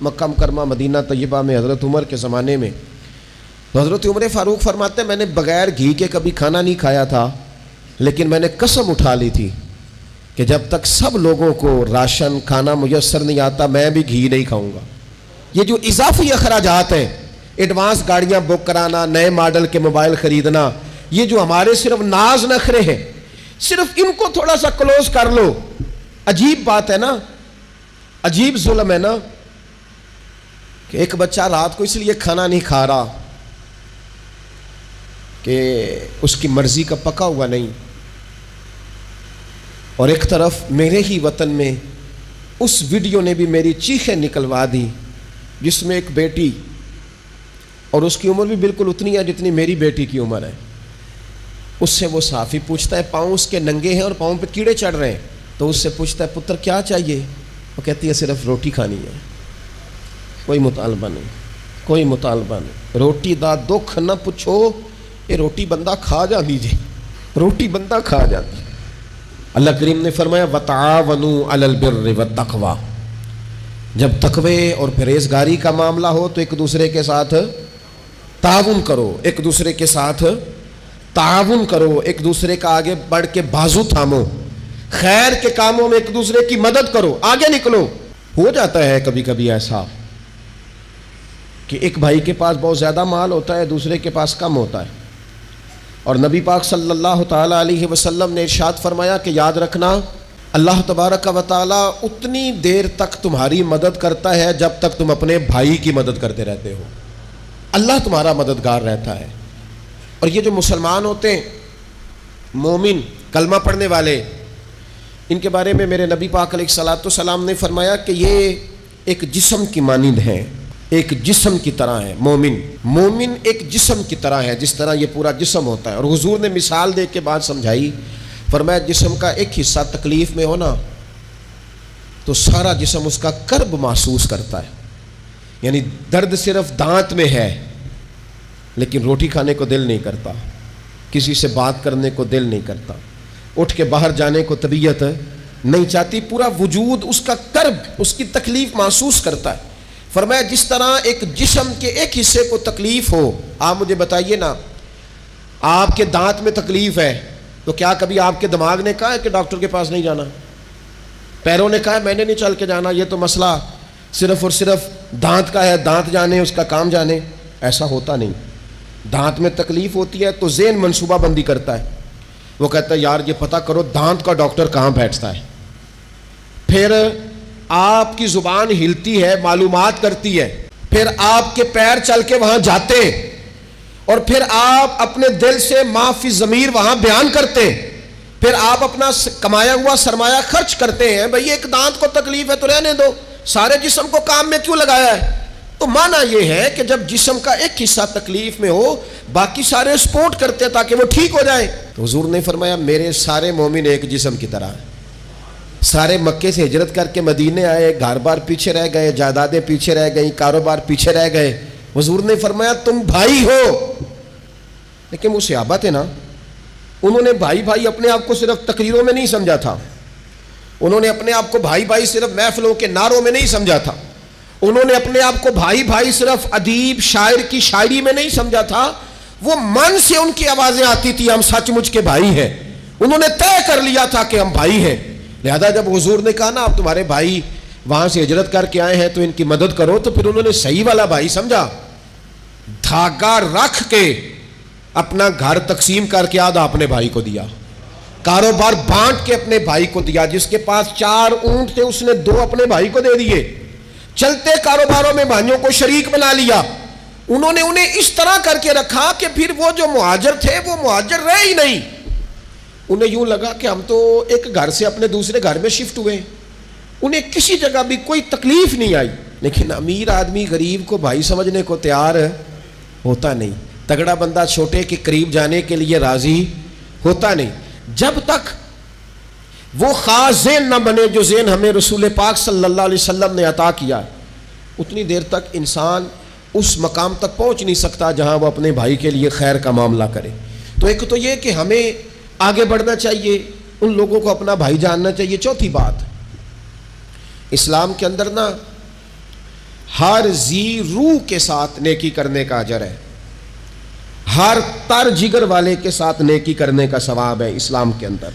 مکہ مکرمہ مدینہ طیبہ میں حضرت عمر کے زمانے میں، تو حضرت عمر فاروق فرماتے ہیں میں نے بغیر گھی کے کبھی کھانا نہیں کھایا تھا، لیکن میں نے قسم اٹھا لی تھی کہ جب تک سب لوگوں کو راشن کھانا میسر نہیں آتا میں بھی گھی نہیں کھاؤں گا۔ یہ جو اضافی اخراجات ہیں، ایڈوانس گاڑیاں بک کرانا، نئے ماڈل کے موبائل خریدنا، یہ جو ہمارے صرف ناز نخرے ہیں، صرف ان کو تھوڑا سا کلوز کر لو۔ عجیب بات ہے نا، عجیب ظلم ہے نا کہ ایک بچہ رات کو اس لیے کھانا نہیں کھا رہا کہ اس کی مرضی کا پکا ہوا نہیں، اور ایک طرف میرے ہی وطن میں اس ویڈیو نے بھی میری چیخیں نکلوا دی جس میں ایک بیٹی، اور اس کی عمر بھی بالکل اتنی ہے جتنی میری بیٹی کی عمر ہے، اس سے وہ صحافی پوچھتا ہے پاؤں اس کے ننگے ہیں اور پاؤں پہ کیڑے چڑھ رہے ہیں، تو اس سے پوچھتا ہے پتر کیا چاہیے؟ وہ کہتی ہے صرف روٹی کھانی ہے، کوئی مطالبہ نہیں، کوئی مطالبہ نہیں، روٹی دا دکھ نہ پوچھو، یہ روٹی بندہ کھا جا دیجیے، روٹی بندہ کھا جاتی۔ اللہ کریم نے فرمایا وَتَعَاوَنُوا عَلَى الْبِرِّ وَالتَّقْوَى، جب تقوی اور پرہیزگاری کا معاملہ ہو تو ایک دوسرے کے ساتھ تعاون کرو، ایک دوسرے کے ساتھ تعاون کرو، ایک دوسرے کا آگے بڑھ کے بازو تھامو، خیر کے کاموں میں ایک دوسرے کی مدد کرو، آگے نکلو۔ ہو جاتا ہے کبھی کبھی ایسا کہ ایک بھائی کے پاس بہت زیادہ مال ہوتا ہے، دوسرے کے پاس کم ہوتا ہے، اور نبی پاک صلی اللہ تعالیٰ علیہ وسلم نے ارشاد فرمایا کہ یاد رکھنا اللہ تبارک و تعالیٰ اتنی دیر تک تمہاری مدد کرتا ہے جب تک تم اپنے بھائی کی مدد کرتے رہتے ہو، اللہ تمہارا مددگار رہتا ہے۔ اور یہ جو مسلمان ہوتے ہیں، مومن، کلمہ پڑھنے والے، ان کے بارے میں میرے نبی پاک علیہ الصلوۃ والسلام نے فرمایا کہ یہ ایک جسم کی مانند ہیں، ایک جسم کی طرح ہے۔ مومن ایک جسم کی طرح ہے، جس طرح یہ پورا جسم ہوتا ہے۔ اور حضور نے مثال دے کے بات سمجھائی، فرمایا جسم کا ایک حصہ تکلیف میں ہونا تو سارا جسم اس کا کرب محسوس کرتا ہے، یعنی درد صرف دانت میں ہے لیکن روٹی کھانے کو دل نہیں کرتا، کسی سے بات کرنے کو دل نہیں کرتا، اٹھ کے باہر جانے کو طبیعت نہیں چاہتی، پورا وجود اس کا کرب، اس کی تکلیف محسوس کرتا ہے۔ فرمایا جس طرح ایک جسم کے ایک حصے کو تکلیف ہو، آپ مجھے بتائیے نا، آپ کے دانت میں تکلیف ہے تو کیا کبھی آپ کے دماغ نے کہا ہے کہ ڈاکٹر کے پاس نہیں جانا؟ پیروں نے کہا ہے میں نے نہیں چل کے جانا، یہ تو مسئلہ صرف اور صرف دانت کا ہے، دانت جانے، اس کا کام جانے؟ ایسا ہوتا نہیں۔ دانت میں تکلیف ہوتی ہے تو ذہن منصوبہ بندی کرتا ہے، وہ کہتا ہے یار یہ پتہ کرو دانت کا ڈاکٹر کہاں بیٹھتا ہے، پھر آپ کی زبان ہلتی ہے، معلومات کرتی ہے، پھر آپ کے پیر چل کے وہاں جاتے ہیں، اور پھر آپ اپنے دل سے ما فی ضمیر وہاں بیان کرتے ہیں، پھر آپ اپنا کمایا ہوا سرمایہ خرچ کرتے ہیں۔ بھئی ایک دانت کو تکلیف ہے تو رہنے دو، سارے جسم کو کام میں کیوں لگایا ہے؟ تو معنی یہ ہے کہ جب جسم کا ایک حصہ تکلیف میں ہو باقی سارے سپورٹ کرتے ہیں تاکہ وہ ٹھیک ہو جائے۔ تو حضور نے فرمایا میرے سارے مومن ایک جسم کی طرح ہیں، سارے مکے سے ہجرت کر کے مدینے آئے، گھر بار پیچھے رہ گئے، جائیدادیں پیچھے رہ گئیں، کاروبار پیچھے رہ گئے، حضور نے فرمایا تم بھائی ہو۔ لیکن وہ صحابہ تھے نا، انہوں نے بھائی بھائی اپنے آپ کو صرف تقریروں میں نہیں سمجھا تھا، انہوں نے اپنے آپ کو بھائی بھائی صرف محفلوں کے نعروں میں نہیں سمجھا تھا، انہوں نے اپنے آپ کو بھائی بھائی صرف ادیب شاعر کی شاعری میں نہیں سمجھا تھا، وہ من سے ان کی آوازیں آتی تھی ہم سچ مچ کے بھائی ہیں، انہوں نے طے کر لیا تھا کہ ہم بھائی ہیں۔ لہذا جب حضور نے کہا نا آپ تمہارے بھائی وہاں سے ہجرت کر کے آئے ہیں تو ان کی مدد کرو، تو پھر انہوں نے صحیح والا بھائی سمجھا، دھاگا رکھ کے اپنا گھر تقسیم کر کے آدھا اپنے بھائی کو دیا، کاروبار بانٹ کے اپنے بھائی کو دیا، جس کے پاس 4 اونٹ تھے اس نے 2 اپنے بھائی کو دے دیے، چلتے کاروباروں میں بھائیوں کو شریک بنا لیا۔ انہوں نے انہیں اس طرح کر کے رکھا کہ پھر وہ جو مہاجر تھے وہ مہاجر رہے ہی نہیں، انہیں یوں لگا کہ ہم تو ایک گھر سے اپنے دوسرے گھر میں شفٹ ہوئے، انہیں کسی جگہ بھی کوئی تکلیف نہیں آئی۔ لیکن امیر آدمی غریب کو بھائی سمجھنے کو تیار ہوتا نہیں، تگڑا بندہ چھوٹے کے قریب جانے کے لیے راضی ہوتا نہیں۔ جب تک وہ خاص ذہن نہ بنے جو ذہن ہمیں رسول پاک صلی اللہ علیہ وسلم نے عطا کیا، اتنی دیر تک انسان اس مقام تک پہنچ نہیں سکتا جہاں وہ اپنے بھائی کے لیے خیر کا معاملہ کرے۔ تو ایک تو یہ کہ ہمیں آگے بڑھنا چاہیے، ان لوگوں کو اپنا بھائی جاننا چاہیے۔ چوتھی بات، اسلام کے اندر نا ہر ذی روح کے ساتھ نیکی کرنے کا اجر ہے، ہر تر جگر والے کے ساتھ نیکی کرنے کا ثواب ہے اسلام کے اندر۔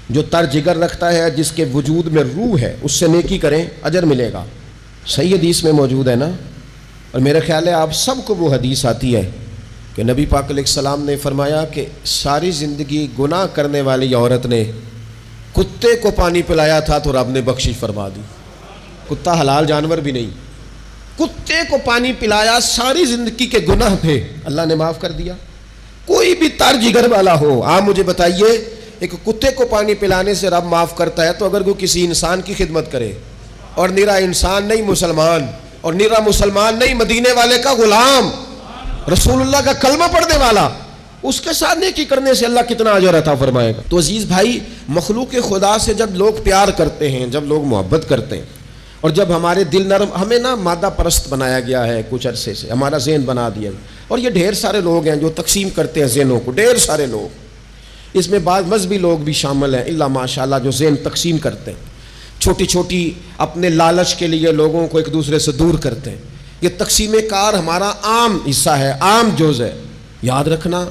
جو تر جگر رکھتا ہے، جس کے وجود میں روح ہے، اس سے نیکی کریں، اجر ملے گا۔ صحیح حدیث میں موجود ہے نا، اور میرا خیال ہے آپ سب کو وہ حدیث آتی ہے کہ نبی پاک علیہ السلام نے فرمایا کہ ساری زندگی گناہ کرنے والی عورت نے کتے کو پانی پلایا تھا تو رب نے بخشش فرما دی۔ کتا حلال جانور بھی نہیں، کتے کو پانی پلایا، ساری زندگی کے گناہ تھے، اللہ نے معاف کر دیا۔ کوئی بھی تر جگر والا ہو، آپ مجھے بتائیے ایک کتے کو پانی پلانے سے رب معاف کرتا ہے، تو اگر کوئی کسی انسان کی خدمت کرے، اور نرا انسان نہیں مسلمان، اور نرا مسلمان نہیں مدینے والے کا غلام، رسول اللہ کا کلمہ پڑھنے والا، اس کے ساتھ نیکی کرنے سے اللہ کتنا اجر عطا فرمائے گا۔ تو عزیز بھائی، مخلوق خدا سے جب لوگ پیار کرتے ہیں، جب لوگ محبت کرتے ہیں، اور جب ہمارے دل نرم، ہمیں نا مادہ پرست بنایا گیا ہے کچھ عرصے سے، ہمارا ذہن بنا دیا گیا، اور یہ ڈھیر سارے لوگ ہیں جو تقسیم کرتے ہیں ذہنوں کو، ڈھیر سارے لوگ، اس میں بعض مذہبی لوگ بھی شامل ہیں الا ماشاءاللہ، جو ذہن تقسیم کرتے ہیں، چھوٹی چھوٹی اپنے لالچ کے لیے لوگوں کو ایک دوسرے سے دور کرتے ہیں۔ یہ تقسیم کار ہمارا عام حصہ ہے، عام جز ہے۔ یاد رکھنا،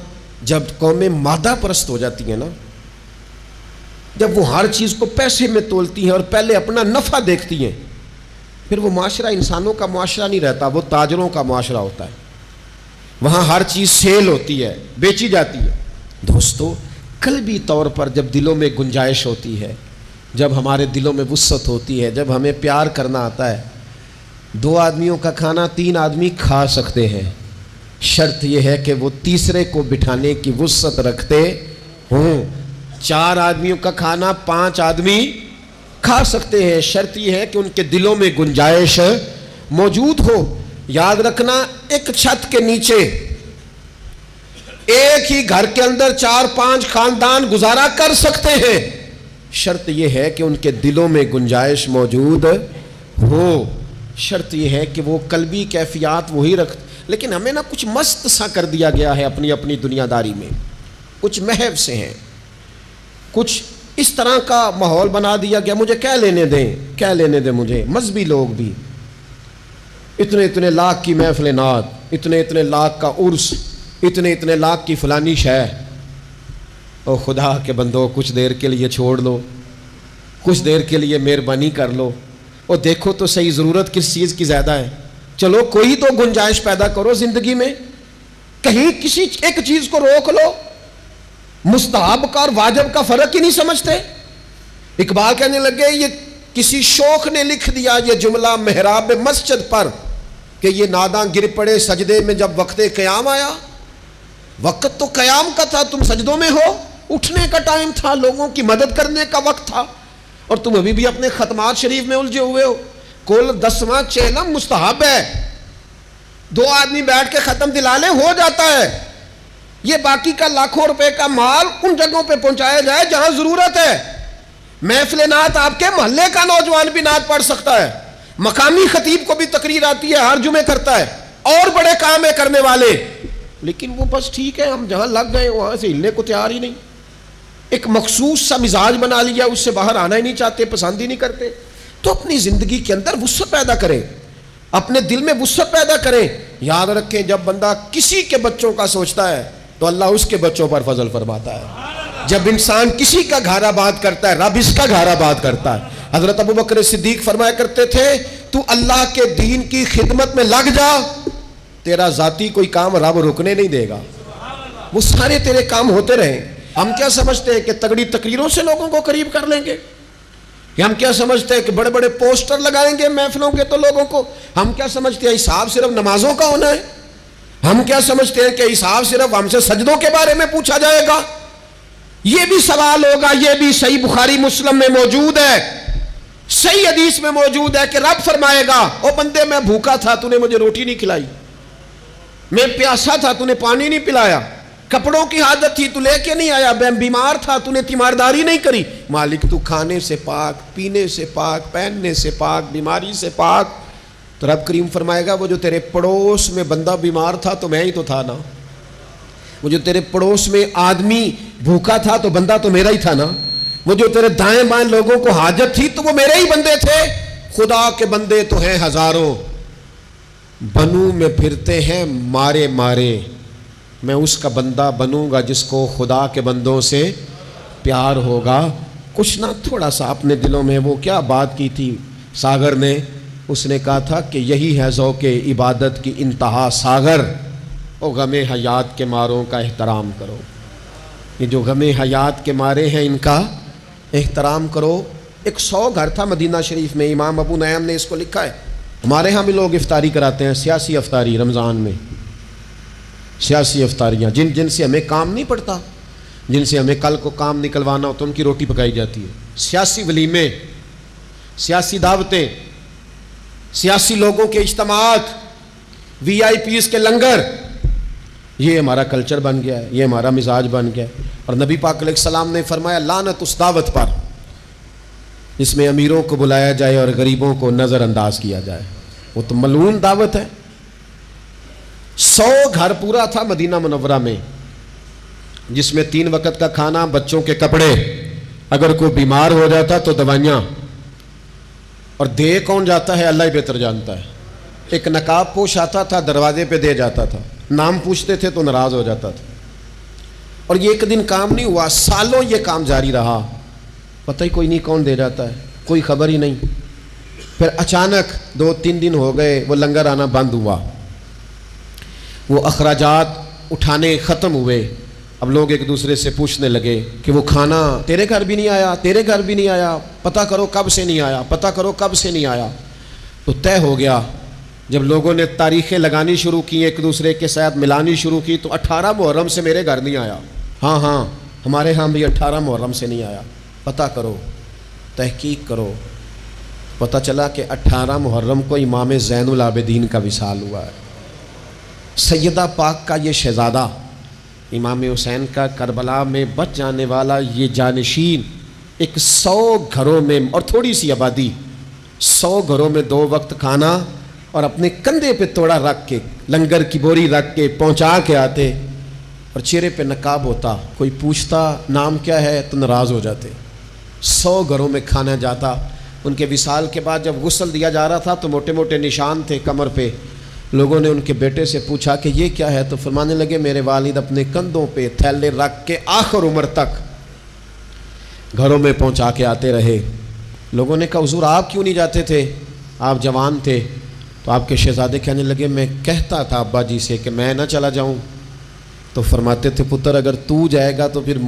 جب قومیں مادہ پرست ہو جاتی ہیں نا، جب وہ ہر چیز کو پیسے میں تولتی ہیں اور پہلے اپنا نفع دیکھتی ہیں، پھر وہ معاشرہ انسانوں کا معاشرہ نہیں رہتا، وہ تاجروں کا معاشرہ ہوتا ہے۔ وہاں ہر چیز سیل ہوتی ہے، بیچی جاتی ہے۔ دوستو، قلبی طور پر جب دلوں میں گنجائش ہوتی ہے، جب ہمارے دلوں میں وسعت ہوتی ہے، جب ہمیں پیار کرنا آتا ہے، 2 آدمیوں کا کھانا 3 آدمی کھا سکتے ہیں، شرط یہ ہے کہ وہ تیسرے کو بٹھانے کی وسعت رکھتے ہوں۔ 4 آدمیوں کا کھانا 5 آدمی کھا سکتے ہیں، شرط یہ ہے کہ ان کے دلوں میں گنجائش موجود ہو۔ یاد رکھنا، ایک چھت کے نیچے ایک ہی گھر کے اندر 4-5 خاندان گزارا کر سکتے ہیں، شرط یہ ہے کہ ان کے دلوں میں گنجائش موجود ہو۔ شرط یہ ہے کہ وہ قلبی کیفیات وہی رکھتے، لیکن ہمیں نا کچھ مست سا کر دیا گیا ہے اپنی اپنی دنیا داری میں، کچھ محو سے ہیں، کچھ اس طرح کا ماحول بنا دیا گیا، مجھے کیا لینے دیں مجھے۔ مذہبی لوگ بھی اتنے لاکھ کی محفل نعت، اتنے لاکھ کا عرس، اتنے لاکھ کی فلانی شے۔ او خدا کے بندو، کچھ دیر کے لیے چھوڑ لو، کچھ دیر کے لیے مہربانی کر لو، اور دیکھو تو صحیح ضرورت کس چیز کی زیادہ ہے۔ چلو کوئی تو گنجائش پیدا کرو زندگی میں، کہیں کسی ایک چیز کو روک لو۔ مستحب کا اور واجب کا فرق ہی نہیں سمجھتے۔ اقبال کہنے لگے، یہ کسی شوخ نے لکھ دیا یہ جملہ محراب مسجد پر کہ یہ ناداں گر پڑے سجدے میں جب وقت قیام آیا۔ وقت تو قیام کا تھا، تم سجدوں میں ہو، اٹھنے کا ٹائم تھا، لوگوں کی مدد کرنے کا وقت تھا، اور تم ابھی بھی اپنے ختمات شریف میں الجھے ہوئے ہو۔ کل 10واں چہلم مستحب ہے، 2 آدمی بیٹھ کے ختم دلا لیں، ہو جاتا ہے۔ یہ باقی کا لاکھوں روپے کا مال ان جگہوں پہ پہنچایا جائے جہاں ضرورت ہے۔ محفل نعت آپ کے محلے کا نوجوان بھی نعت پڑھ سکتا ہے، مقامی خطیب کو بھی تقریر آتی ہے، ہر جمعے کرتا ہے، اور بڑے کام ہے کرنے والے، لیکن وہ بس ٹھیک ہے، ہم جہاں لگ گئے وہاں سے ہلنے کو تیار ہی نہیں، ایک مخصوص سا مزاج بنا لیا، اس سے باہر آنا ہی نہیں چاہتے، پسند ہی نہیں کرتے۔ تو اپنی زندگی کے اندر وسعت پیدا کریں، اپنے دل میں وسعت پیدا کریں۔ یاد رکھیں، جب بندہ کسی کے بچوں کا سوچتا ہے تو اللہ اس کے بچوں پر فضل فرماتا ہے۔ جب انسان کسی کا گھر آباد کرتا ہے، رب اس کا گھر آباد کرتا ہے۔ حضرت ابوبکر صدیق فرمایا کرتے تھے، تو اللہ کے دین کی خدمت میں لگ جا، تیرا ذاتی کوئی کام رب رکنے نہیں دے گا، وہ سارے تیرے کام ہوتے رہیں۔ ہم کیا سمجھتے ہیں کہ تگڑی تقریروں سے لوگوں کو قریب کر لیں گے؟ ہم کیا سمجھتے ہیں کہ بڑے بڑے پوسٹر لگائیں گے محفلوں کے تو لوگوں کو؟ ہم کیا سمجھتے ہیں حساب صرف نمازوں کا ہونا ہے؟ ہم کیا سمجھتے ہیں کہ حساب صرف ہم سے سجدوں کے بارے میں پوچھا جائے گا؟ یہ بھی سوال ہوگا، یہ بھی صحیح بخاری مسلم میں موجود ہے، صحیح حدیث میں موجود ہے کہ رب فرمائے گا، او بندے میں بھوکا تھا تو نے مجھے روٹی نہیں کھلائی، میں پیاسا تھا تو نے پانی نہیں پلایا، کپڑوں کی حاجت تھی تو لے کے نہیں آیا، میں بیمار تھا تو نے تیمارداری نہیں کری۔ مالک تو کھانے سے پاک، پینے سے پاک، پہننے سے پاک، بیماری سے پاک۔ تو رب کریم فرمائے گا، وہ جو تیرے پڑوس میں بندہ بیمار تھا تو میں ہی تو تھا نا، وہ جو تیرے پڑوس میں آدمی بھوکا تھا تو بندہ تو میرا ہی تھا نا، وہ جو تیرے دائیں بائیں لوگوں کو حاجت تھی تو وہ میرے ہی بندے تھے۔ خدا کے بندے تو ہیں ہزاروں، بنوں میں پھرتے ہیں مارے مارے، میں اس کا بندہ بنوں گا جس کو خدا کے بندوں سے پیار ہوگا۔ کچھ نہ تھوڑا سا اپنے دلوں میں وہ کیا بات کی تھی ساگر نے، اس نے کہا تھا کہ یہی ہے ذوق عبادت کی انتہا ساگر، او غم حیات کے ماروں کا احترام کرو۔ یہ جو غم حیات کے مارے ہیں ان کا احترام کرو۔ ایک 100 گھر تھا مدینہ شریف میں، امام ابو نعیم نے اس کو لکھا ہے۔ ہمارے ہاں بھی لوگ افطاری کراتے ہیں، سیاسی افطاری رمضان میں، سیاسی افطاریاں جن سے ہمیں کام نہیں پڑتا، جن سے ہمیں کل کو کام نکلوانا ہو تو ان کی روٹی پکائی جاتی ہے۔ سیاسی ولیمے، سیاسی دعوتیں، سیاسی لوگوں کے اجتماعات، VIP کے لنگر، یہ ہمارا کلچر بن گیا ہے، یہ ہمارا مزاج بن گیا ہے۔ اور نبی پاک علیہ السلام نے فرمایا لعنت اس دعوت پر جس میں امیروں کو بلایا جائے اور غریبوں کو نظر انداز کیا جائے، وہ تو ملعون دعوت ہے۔ 100 گھر پورا تھا مدینہ منورہ میں، جس میں 3 وقت کا کھانا، بچوں کے کپڑے، اگر کوئی بیمار ہو جاتا تو دوائیاں، اور دے کون جاتا ہے اللہ ہی بہتر جانتا ہے۔ ایک نقاب پوش آتا تھا، دروازے پہ دے جاتا تھا، نام پوچھتے تھے تو ناراض ہو جاتا تھا۔ اور یہ ایک دن کام نہیں ہوا، سالوں یہ کام جاری رہا، پتہ ہی کوئی نہیں کون دے جاتا ہے، کوئی خبر ہی نہیں۔ پھر اچانک 2-3 دن ہو گئے، وہ لنگر آنا بند ہوا، وہ اخراجات اٹھانے ختم ہوئے۔ اب لوگ ایک دوسرے سے پوچھنے لگے کہ وہ کھانا تیرے گھر بھی نہیں آیا، تیرے گھر بھی نہیں آیا، پتہ کرو کب سے نہیں آیا، پتہ کرو کب سے نہیں آیا۔ تو طے ہو گیا، جب لوگوں نے تاریخیں لگانی شروع کی، ایک دوسرے کے ساتھ ملانی شروع کی، تو 18 محرم سے میرے گھر نہیں آیا، ہاں ہمارے ہاں بھی 18 محرم سے نہیں آیا، پتہ کرو، تحقیق کرو۔ پتہ چلا کہ 18 محرم کو امام زین العابدین کا وصال ہوا ہے۔ سیدہ پاک کا یہ شہزادہ، امام حسین کا کربلا میں بچ جانے والا یہ جانشین، ایک 100 گھروں میں اور تھوڑی سی آبادی، 100 گھروں میں 2 وقت کھانا، اور اپنے کندھے پہ توڑا رکھ کے، لنگر کی بوری رکھ کے پہنچا کے آتے، اور چہرے پہ نقاب ہوتا، کوئی پوچھتا نام کیا ہے تو ناراض ہو جاتے۔ 100 گھروں میں کھانا جاتا۔ ان کے وصال کے بعد جب غسل دیا جا رہا تھا تو موٹے موٹے نشان تھے کمر پہ۔ لوگوں نے ان کے بیٹے سے پوچھا کہ یہ کیا ہے، تو فرمانے لگے میرے والد اپنے کندھوں پہ تھیلے رکھ کے آخر عمر تک گھروں میں پہنچا کے آتے رہے۔ لوگوں نے کہا حضور آپ کیوں نہیں جاتے تھے، آپ جوان تھے؟ تو آپ کے شہزادے کہنے لگے میں کہتا تھا ابا جی سے کہ میں نہ چلا جاؤں، تو فرماتے تھے پتر اگر تو جائے گا تو پھر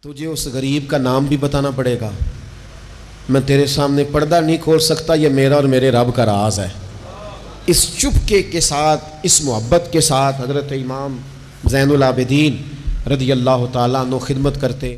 تجھے اس غریب کا نام بھی بتانا پڑے گا، میں تیرے سامنے پردہ نہیں کھول سکتا، یہ میرا اور میرے رب کا راز ہے۔ اس چپکے کے ساتھ، اس محبت کے ساتھ حضرت امام زین العابدین رضی اللہ تعالیٰ عنہ خدمت کرتے۔